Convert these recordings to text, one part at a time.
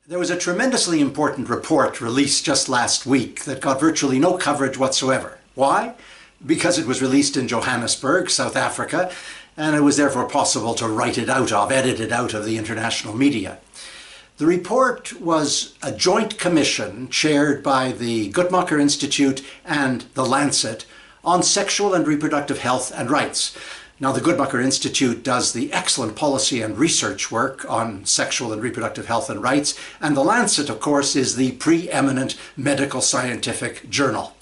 There was a tremendously important report released just last week that got virtually no coverage whatsoever. Why? Because it was released in Johannesburg, South Africa, and it was therefore possible to write it out of, edit it out of the international media. The report was a joint commission chaired by the Guttmacher Institute and The Lancet on sexual and reproductive health and rights. Now, the Guttmacher Institute does the excellent policy and research work on sexual and reproductive health and rights, and The Lancet, of course, is the preeminent medical scientific journal.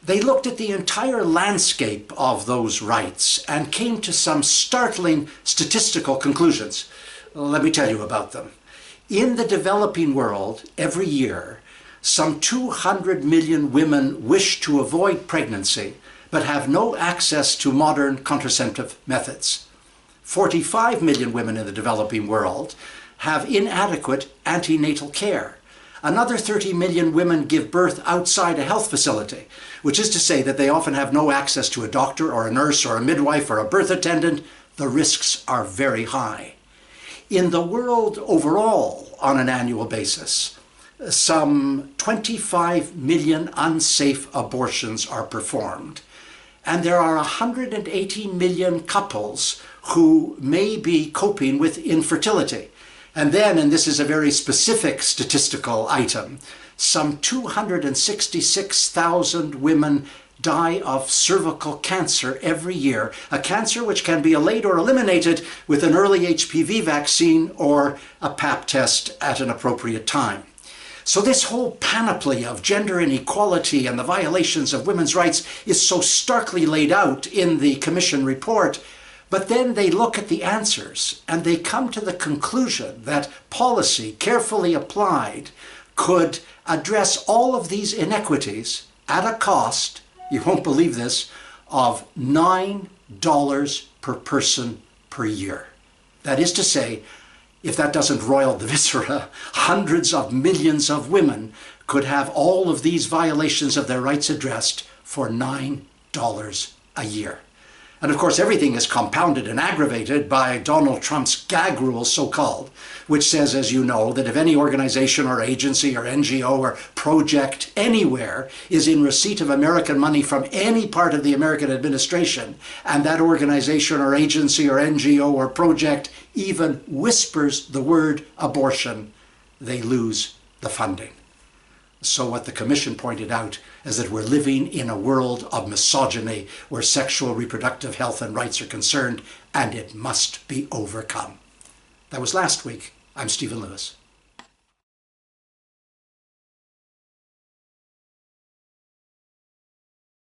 They looked at the entire landscape of those rights and came to some startling statistical conclusions. Let me tell you about them. In the developing world, every year, some 200 million women wish to avoid pregnancy but have no access to modern contraceptive methods. 45 million women in the developing world have inadequate antenatal care. Another 30 million women give birth outside a health facility, which is to say that they often have no access to a doctor or a nurse or a midwife or a birth attendant. The risks are very high. In the world overall, on an annual basis, some 25 million unsafe abortions are performed. And there are 180 million couples who may be coping with infertility. And then, and this is a very specific statistical item, some 266,000 women die of cervical cancer every year, a cancer which can be allayed or eliminated with an early HPV vaccine or a Pap test at an appropriate time. So this whole panoply of gender inequality and the violations of women's rights is so starkly laid out in the Commission report, but then they look at the answers and they come to the conclusion that policy carefully applied could address all of these inequities at a cost, you won't believe this, of $9 per person per year. That is to say, if that doesn't roil the viscera, hundreds of millions of women could have all of these violations of their rights addressed for $9 a year. And of course, everything is compounded and aggravated by Donald Trump's gag rule, so-called, which says, as you know, that if any organization or agency or NGO or project anywhere is in receipt of American money from any part of the American administration, and that organization or agency or NGO or project even whispers the word abortion, they lose the funding. So what the Commission pointed out is that we're living in a world of misogyny where sexual reproductive health and rights are concerned, and it must be overcome. That was last week. I'm Stephen Lewis.